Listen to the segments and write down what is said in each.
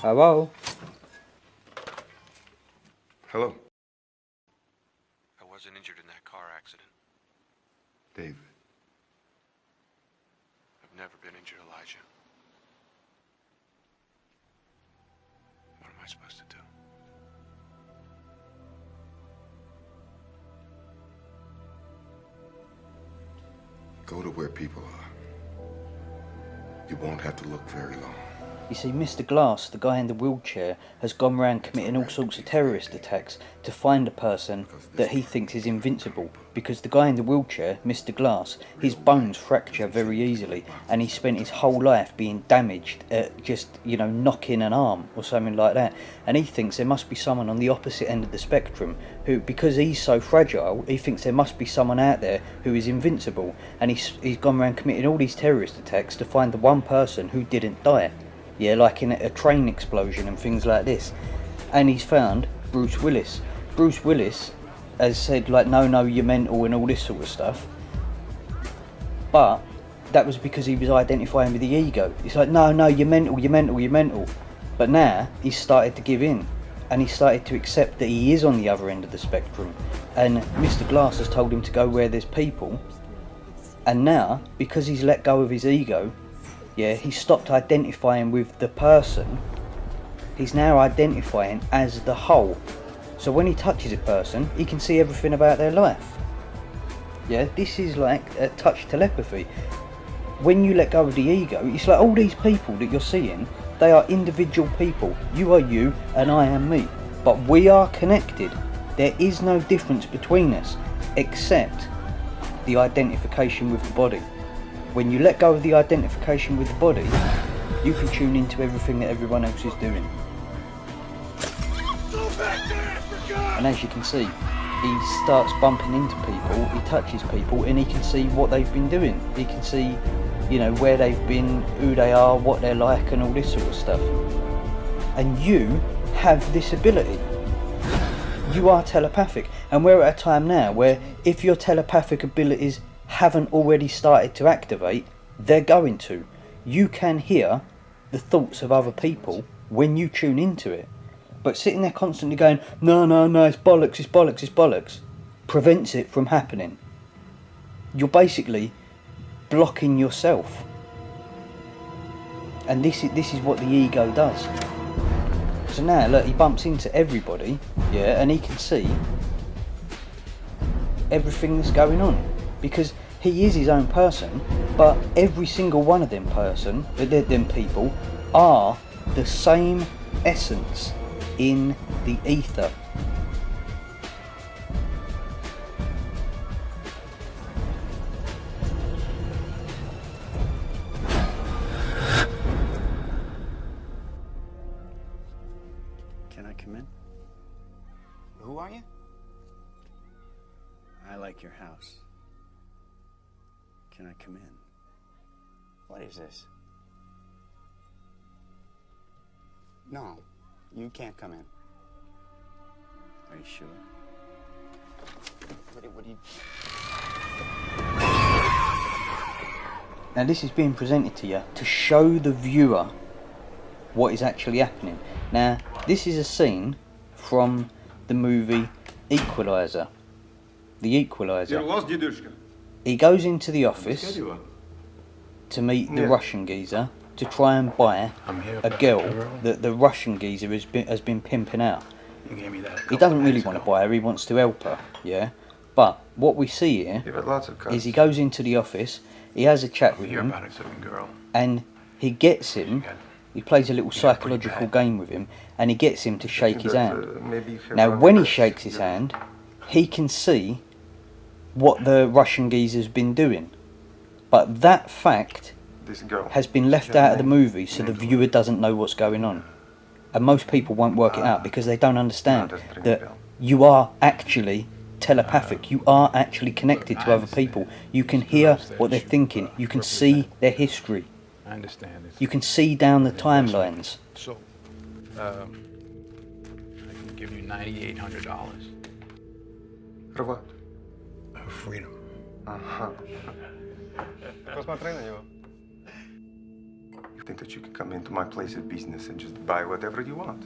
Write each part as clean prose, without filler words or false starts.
Hello? Hello. I wasn't injured in that car accident. David. I've never been injured, Elijah. What am I supposed to do? Go to where people are. You won't have to look very long. You see, Mr. Glass, the guy in the wheelchair, has gone around committing all sorts of terrorist attacks to find a person that he thinks is invincible. Because the guy in the wheelchair, Mr. Glass, his bones fracture very easily, and he spent his whole life being damaged at just, knocking an arm or something like that. And he thinks there must be someone on the opposite end of the spectrum who, because he's so fragile, he thinks there must be someone out there who is invincible. And he's gone around committing all these terrorist attacks to find the one person who didn't die. Yeah, like in a train explosion and things like this. And he's found Bruce Willis. Bruce Willis has said, like, no, you're mental and all this sort of stuff. But that was because he was identifying with the ego. He's like, no, you're mental. But now he's started to give in. And he's started to accept that he is on the other end of the spectrum. And Mr. Glass has told him to go where there's people. And now, because he's let go of his ego, yeah, he stopped identifying with the person. He's now identifying as the whole. So when he touches a person, he can see everything about their life. Yeah, this is like a touch telepathy. When you let go of the ego, it's like all these people that you're seeing, they are individual people. You are you and I am me. But we are connected. There is no difference between us, except the identification with the body. When you let go of the identification with the body, you can tune into everything that everyone else is doing. And as you can see, he starts bumping into people, he touches people, and he can see what they've been doing. He can see, where they've been, who they are, what they're like, and all this sort of stuff. And you have this ability. You are telepathic. And we're at a time now where if your telepathic abilities haven't already started to activate, they're going to. You can hear the thoughts of other people when you tune into it. But sitting there constantly going, no, it's bollocks, prevents it from happening. You're basically blocking yourself. And this is what the ego does. So now, look, he bumps into everybody, yeah, and he can see everything that's going on. Because he is his own person, but every single one of them people are the same essence in the ether. Can I come in? Who are you? I like your house. Can I come in? What is this? No, you can't come in. Are you sure? What do you... Now this is being presented to you to show the viewer what is actually happening. Now this is a scene from the movie Equalizer. The Equalizer. He goes into the office to meet the Russian geezer to try and buy a girl that the Russian geezer has been pimping out. He doesn't really want to buy her, he wants to help her, yeah? But what we see here is he goes into the office, he has a chat with him, and he gets him, he plays a little psychological game with him, and he gets him to shake his hand. Now when he shakes his hand, he can see what the Russian geezer's been doing. But that fact has been left out of the movie so the viewer doesn't know what's going on. And most people won't work it out because they don't understand that you are actually telepathic. You are actually connected to other people. You can hear what they're thinking. You can see their history. I understand. You can see down the timelines. So, I can give you $9,800. For what? Freedom. Посмотри на него. think that you can come into my place of business and just buy whatever you want?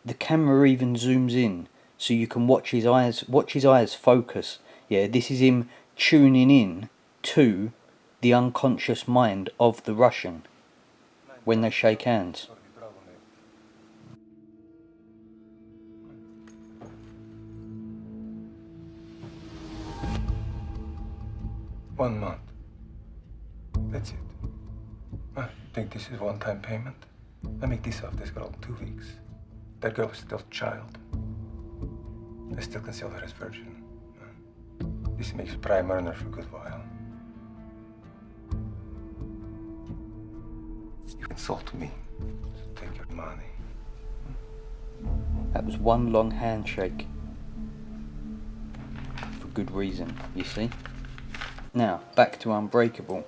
The camera even zooms in so you can watch his eyes focus. Yeah, this is him tuning in to the unconscious mind of the Russian when they shake hands. One month. That's it. I think this is one-time payment. I make this off this girl in 2 weeks. That girl is still a child. I still consider her as virgin. This makes prime earner for a good while. You insult me. So take your money. That was one long handshake. For good reason, you see. Now, back to Unbreakable.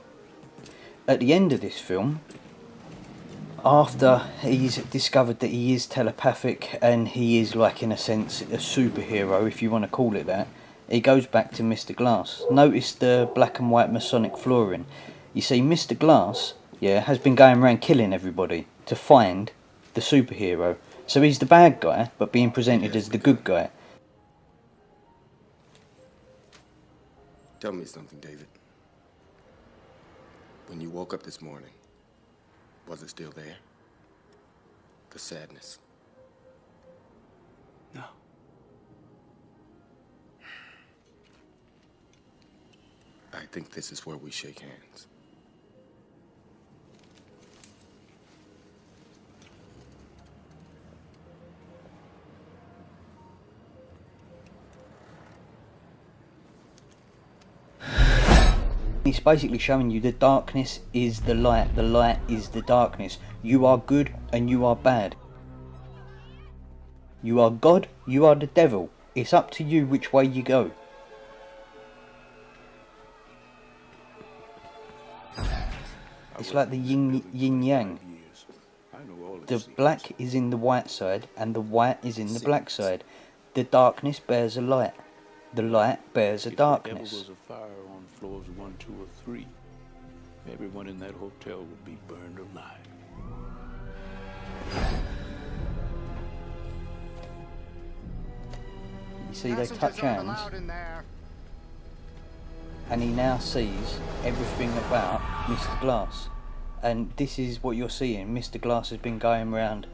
At the end of this film, after he's discovered that he is telepathic and he is, like, in a sense, a superhero, if you want to call it that, he goes back to Mr. Glass. Notice the black and white Masonic flooring. You see, Mr. Glass, yeah, has been going around killing everybody to find the superhero. So he's the bad guy, but being presented as the good guy. Tell me something, David. When you woke up this morning, was it still there? The sadness? No. I think this is where we shake hands. It's basically showing you the darkness is the light is the darkness. You are good and you are bad. You are God, you are the devil. It's up to you which way you go. It's like the yin yang. The black is in the white side and the white is in the black side. The darkness bears a light. The light bears a darkness. If there ever was a fire on floors 1, 2, or 3, everyone in that hotel would be burned alive. You see, they touch hands, and he now sees everything about Mr. Glass. And this is what you're seeing. Mr. Glass has been going around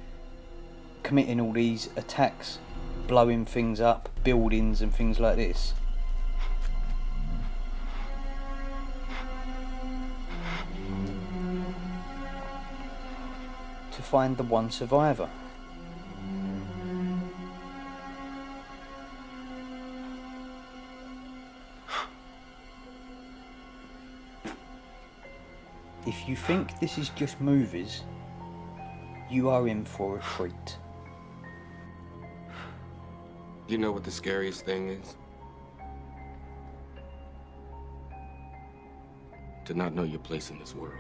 committing all these attacks, blowing things up, buildings and things like this. To find the one survivor. If you think this is just movies, you are in for a treat. You know what the scariest thing is? To not know your place in this world.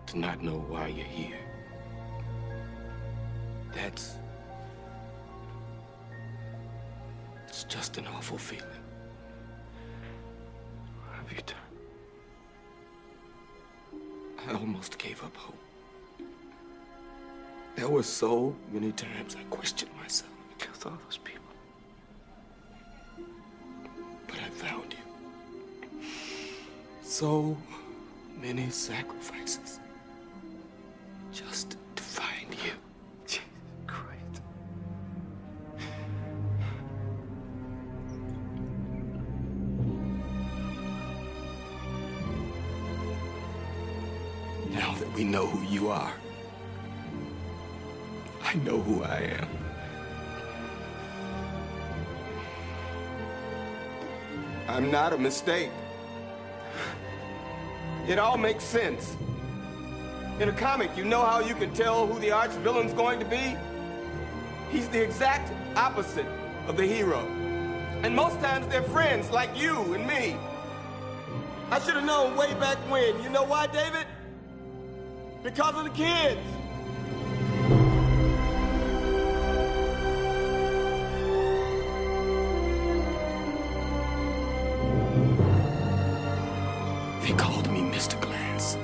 To not know why you're here. It's just an awful feeling. Have you done? I almost gave up hope. There were so many times I questioned myself. You killed all those people. But I found you. So many sacrifices. Just to find you. Jesus Christ. Now that we know who you are, I know who I am. I'm not a mistake. It all makes sense. In a comic, you know how you can tell who the arch villain's going to be? He's the exact opposite of the hero. And most times they're friends like you and me. I should have known way back when. You know why, David? Because of the kids. They called me Mr. Glass.